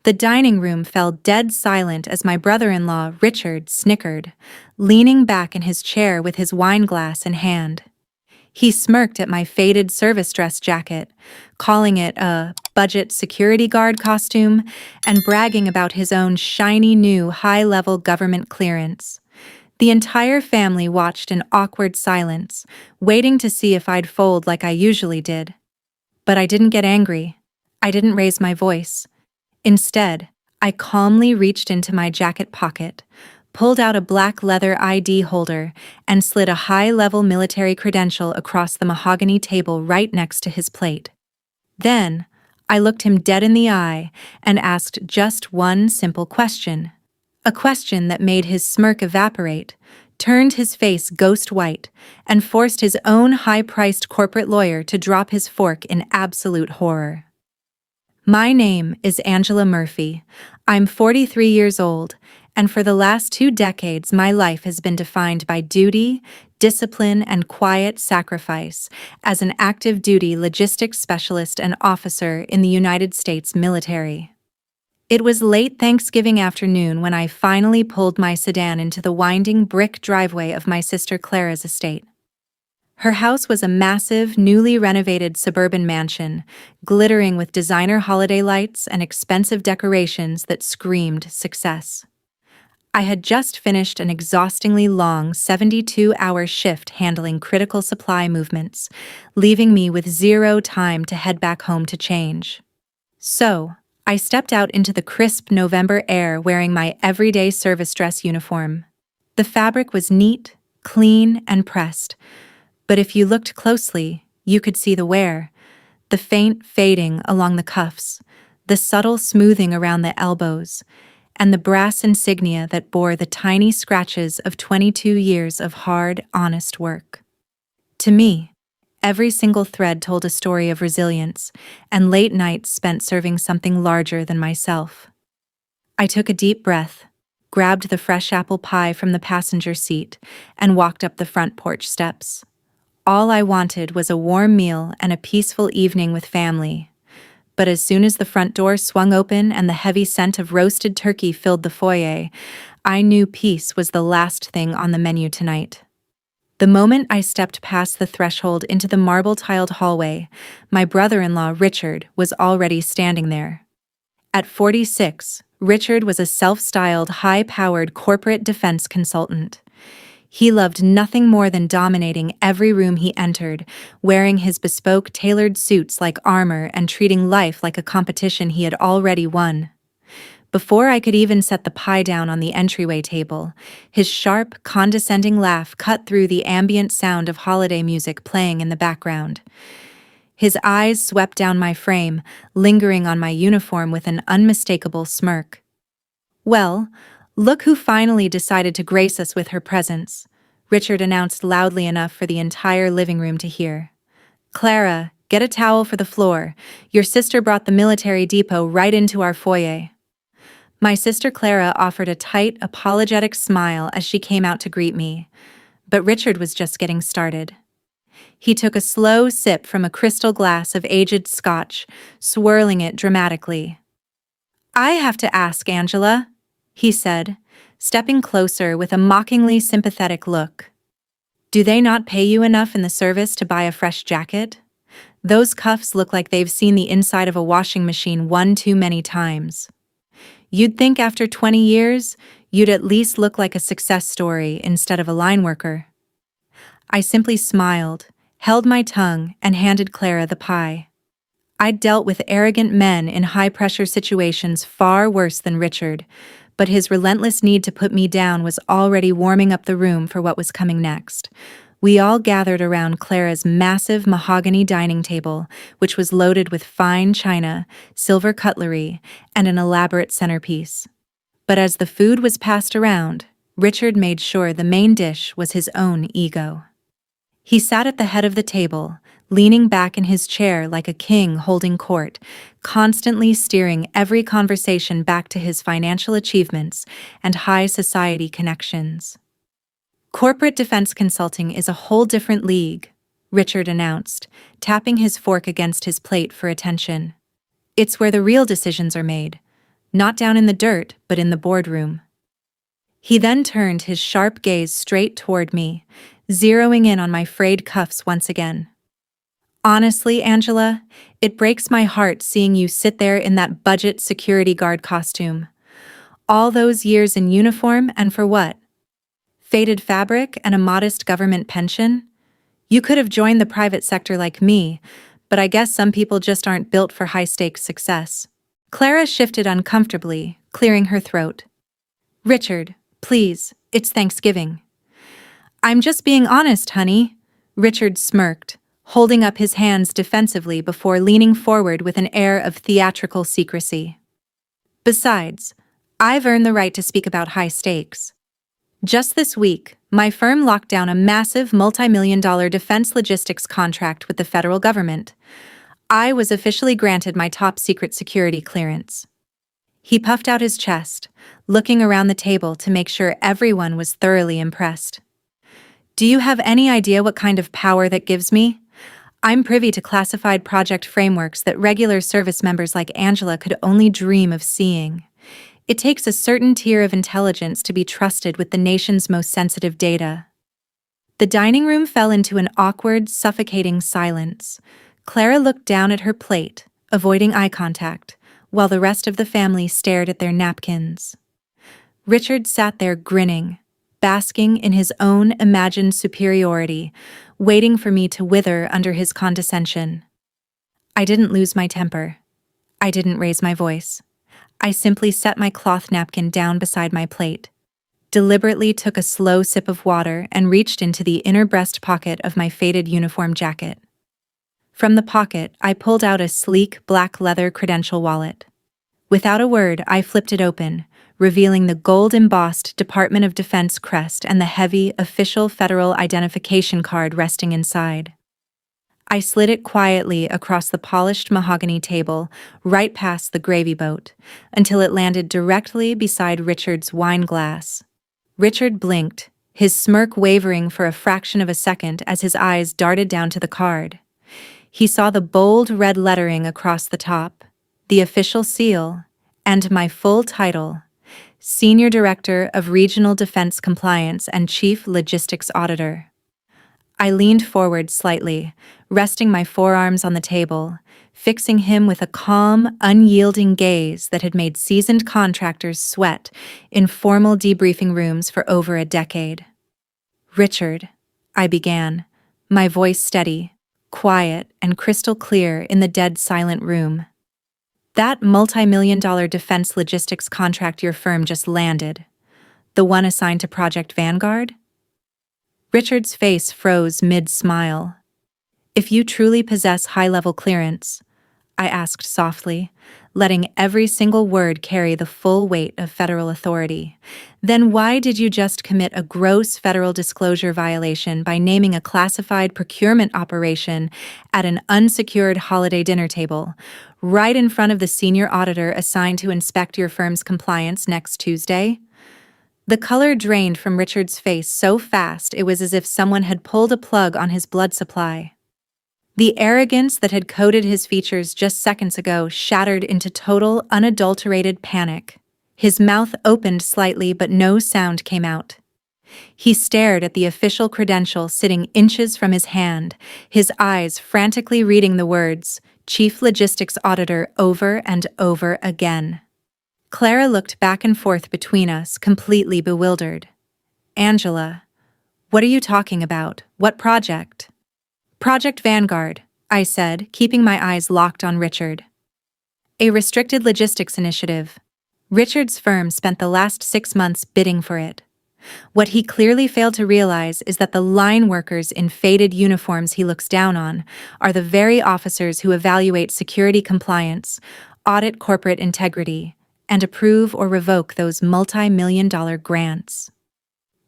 The dining room fell dead silent as my brother-in-law, Richard, snickered, leaning back in his chair with his wineglass in hand. He smirked at my faded service dress jacket, calling it a budget security guard costume and bragging about his own shiny new high-level government clearance. The entire family watched in awkward silence, waiting to see if I'd fold like I usually did. But I didn't get angry. I didn't raise my voice. Instead, I calmly reached into my jacket pocket, pulled out a black leather ID holder, and slid a high-level military credential across the mahogany table right next to his plate. Then, I looked him dead in the eye and asked just one simple question. A question that made his smirk evaporate, turned his face ghost white, and forced his own high-priced corporate lawyer to drop his fork in absolute horror. My name is Angela Murphy. I'm 43 years old, and for the last 2 decades my life has been defined by duty, discipline, and quiet sacrifice as an active-duty logistics specialist and officer in the United States military. It was late Thanksgiving afternoon when I finally pulled my sedan into the winding brick driveway of my sister Clara's estate. Her house was a massive, newly renovated suburban mansion, glittering with designer holiday lights and expensive decorations that screamed success. I had just finished an exhaustingly long 72-hour shift handling critical supply movements, leaving me with zero time to head back home to change. So, I stepped out into the crisp November air wearing my everyday service dress uniform. The fabric was neat, clean, and pressed, but if you looked closely, you could see the wear, the faint fading along the cuffs, the subtle smoothing around the elbows, and the brass insignia that bore the tiny scratches of 22 years of hard, honest work. To me, every single thread told a story of resilience and late nights spent serving something larger than myself. I took a deep breath, grabbed the fresh apple pie from the passenger seat, and walked up the front porch steps. All I wanted was a warm meal and a peaceful evening with family. But as soon as the front door swung open and the heavy scent of roasted turkey filled the foyer, I knew peace was the last thing on the menu tonight. The moment I stepped past the threshold into the marble-tiled hallway, my brother-in-law, Richard, was already standing there. At 46, Richard was a self-styled, high-powered corporate defense consultant. He loved nothing more than dominating every room he entered, wearing his bespoke tailored suits like armor and treating life like a competition he had already won. Before I could even set the pie down on the entryway table, his sharp, condescending laugh cut through the ambient sound of holiday music playing in the background. His eyes swept down my frame, lingering on my uniform with an unmistakable smirk. "Well, look who finally decided to grace us with her presence," Richard announced loudly enough for the entire living room to hear. "Clara, get a towel for the floor. Your sister brought the military depot right into our foyer." My sister Clara offered a tight, apologetic smile as she came out to greet me, but Richard was just getting started. He took a slow sip from a crystal glass of aged scotch, swirling it dramatically. "I have to ask, Angela," he said, stepping closer with a mockingly sympathetic look. "Do they not pay you enough in the service to buy a fresh jacket? Those cuffs look like they've seen the inside of a washing machine one too many times. You'd think after 20 years, you'd at least look like a success story instead of a line worker." I simply smiled, held my tongue, and handed Clara the pie. I'd dealt with arrogant men in high-pressure situations far worse than Richard, but his relentless need to put me down was already warming up the room for what was coming next. We all gathered around Clara's massive mahogany dining table, which was loaded with fine china, silver cutlery, and an elaborate centerpiece. But as the food was passed around, Richard made sure the main dish was his own ego. He sat at the head of the table, leaning back in his chair like a king holding court, constantly steering every conversation back to his financial achievements and high society connections. "Corporate defense consulting is a whole different league," Richard announced, tapping his fork against his plate for attention. "It's where the real decisions are made. not down in the dirt, but in the boardroom. He then turned his sharp gaze straight toward me, zeroing in on my frayed cuffs once again. Honestly, Angela, it breaks my heart seeing you sit there in that budget security guard costume. All those years in uniform, and for what? Faded fabric and a modest government pension? You could have joined the private sector like me, but I guess some people just aren't built for high-stakes success. Clara shifted uncomfortably, clearing her throat. Richard, please, it's Thanksgiving. I'm just being honest, honey. Richard smirked, holding up his hands defensively before leaning forward with an air of theatrical secrecy. Besides, I've earned the right to speak about high stakes. Just this week, my firm locked down a massive multi-million-dollar defense logistics contract with the federal government. I was officially granted my top-secret security clearance. He puffed out his chest, looking around the table to make sure everyone was thoroughly impressed. Do you have any idea what kind of power that gives me? I'm privy to classified project frameworks that regular service members like Angela could only dream of seeing. It takes a certain tier of intelligence to be trusted with the nation's most sensitive data. The dining room fell into an awkward, suffocating silence. Clara looked down at her plate, avoiding eye contact, while the rest of the family stared at their napkins. Richard sat there grinning, basking in his own imagined superiority, waiting for me to wither under his condescension. I didn't lose my temper. I didn't raise my voice. I simply set my cloth napkin down beside my plate, deliberately took a slow sip of water, and reached into the inner breast pocket of my faded uniform jacket. From the pocket, I pulled out a sleek black leather credential wallet. Without a word, I flipped it open, revealing the gold-embossed Department of Defense crest and the heavy, official federal identification card resting inside. I slid it quietly across the polished mahogany table, right past the gravy boat, until it landed directly beside Richard's wine glass. Richard blinked, his smirk wavering for a fraction of a second as his eyes darted down to the card. He saw the bold red lettering across the top, the official seal, and my full title, Senior Director of Regional Defense Compliance and Chief Logistics Auditor. I leaned forward slightly, resting my forearms on the table, fixing him with a calm, unyielding gaze that had made seasoned contractors sweat in formal debriefing rooms for over a decade. Richard, I began, my voice steady, quiet, and crystal clear in the dead silent room. That multi-million-dollar defense logistics contract your firm just landed, the one assigned to Project Vanguard? Richard's face froze mid-smile. If you truly possess high-level clearance, I asked softly, letting every single word carry the full weight of federal authority, then why did you just commit a gross federal disclosure violation by naming a classified procurement operation at an unsecured holiday dinner table, right in front of the senior auditor assigned to inspect your firm's compliance next Tuesday? The color drained from Richard's face so fast it was as if someone had pulled a plug on his blood supply. The arrogance that had coated his features just seconds ago shattered into total, unadulterated panic. His mouth opened slightly, but no sound came out. He stared at the official credential sitting inches from his hand, his eyes frantically reading the words, Chief Logistics Auditor, over and over again. Clara looked back and forth between us, completely bewildered. Angela, what are you talking about? What project? Project Vanguard, I said, keeping my eyes locked on Richard. A restricted logistics initiative. Richard's firm spent the last 6 months bidding for it. What he clearly failed to realize is that the line workers in faded uniforms he looks down on are the very officers who evaluate security compliance, audit corporate integrity, and approve or revoke those multi-million-dollar grants.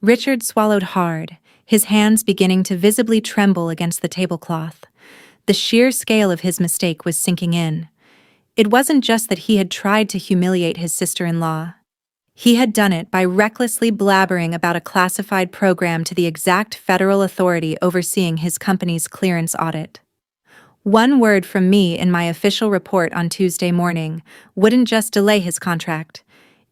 Richard swallowed hard, his hands beginning to visibly tremble against the tablecloth. The sheer scale of his mistake was sinking in. It wasn't just that he had tried to humiliate his sister-in-law. He had done it by recklessly blabbering about a classified program to the exact federal authority overseeing his company's clearance audit. One word from me in my official report on Tuesday morning wouldn't just delay his contract.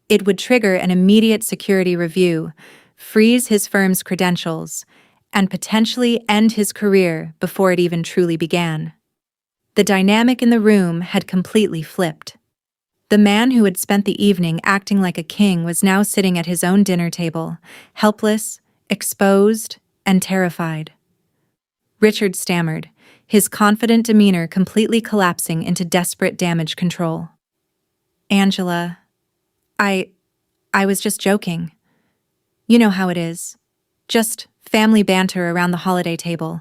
It would trigger an immediate security review, freeze his firm's credentials, and potentially end his career before it even truly began. The dynamic in the room had completely flipped. The man who had spent the evening acting like a king was now sitting at his own dinner table, helpless, exposed, and terrified. Richard stammered, his confident demeanor completely collapsing into desperate damage control. Angela, I was just joking. You know how it is. Just family banter around the holiday table.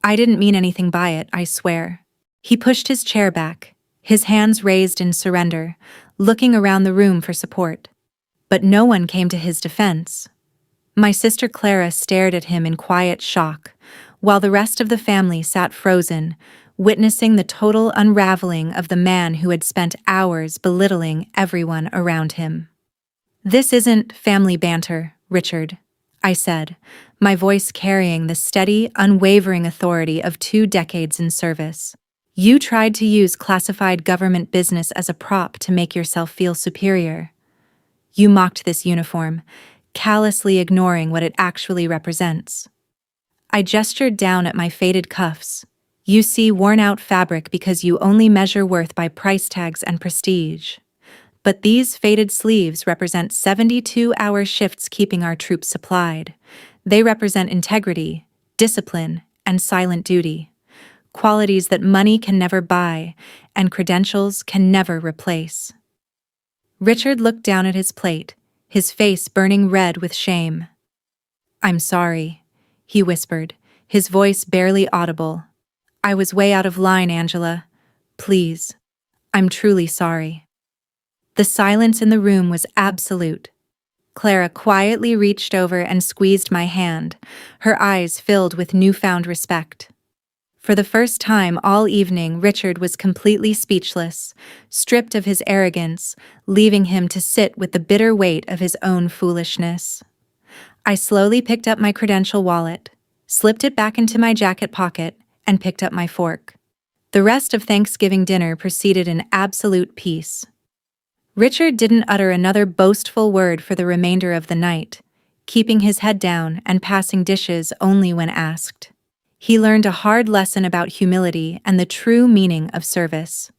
I didn't mean anything by it, I swear. He pushed his chair back, his hands raised in surrender, looking around the room for support. But no one came to his defense. My sister Clara stared at him in quiet shock, while the rest of the family sat frozen, witnessing the total unraveling of the man who had spent hours belittling everyone around him. "This isn't family banter, Richard," I said, my voice carrying the steady, unwavering authority of 2 decades in service. "You tried to use classified government business as a prop to make yourself feel superior. You mocked this uniform, callously ignoring what it actually represents." I gestured down at my faded cuffs. "You see worn-out fabric because you only measure worth by price tags and prestige. But these faded sleeves represent 72-hour shifts keeping our troops supplied. They represent integrity, discipline, and silent duty. Qualities that money can never buy and credentials can never replace." Richard looked down at his plate, his face burning red with shame. "I'm sorry," he whispered, his voice barely audible. "I was way out of line, Angela. Please. I'm truly sorry." The silence in the room was absolute. Clara quietly reached over and squeezed my hand, her eyes filled with newfound respect. For the first time all evening, Richard was completely speechless, stripped of his arrogance, leaving him to sit with the bitter weight of his own foolishness. I slowly picked up my credential wallet, slipped it back into my jacket pocket, and picked up my fork. The rest of Thanksgiving dinner proceeded in absolute peace. Richard didn't utter another boastful word for the remainder of the night, keeping his head down and passing dishes only when asked. He learned a hard lesson about humility and the true meaning of service.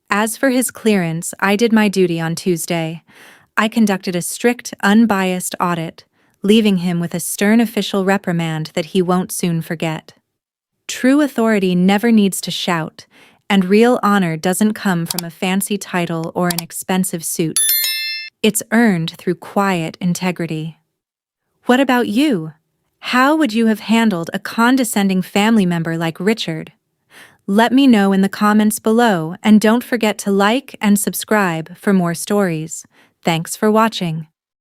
As for his clearance, I did my duty on Tuesday. I conducted a strict, unbiased audit, leaving him with a stern official reprimand that he won't soon forget. True authority never needs to shout, and real honor doesn't come from a fancy title or an expensive suit. It's earned through quiet integrity. What about you? How would you have handled a condescending family member like Richard? Let me know in the comments below, and don't forget to like and subscribe for more stories. Thanks for watching.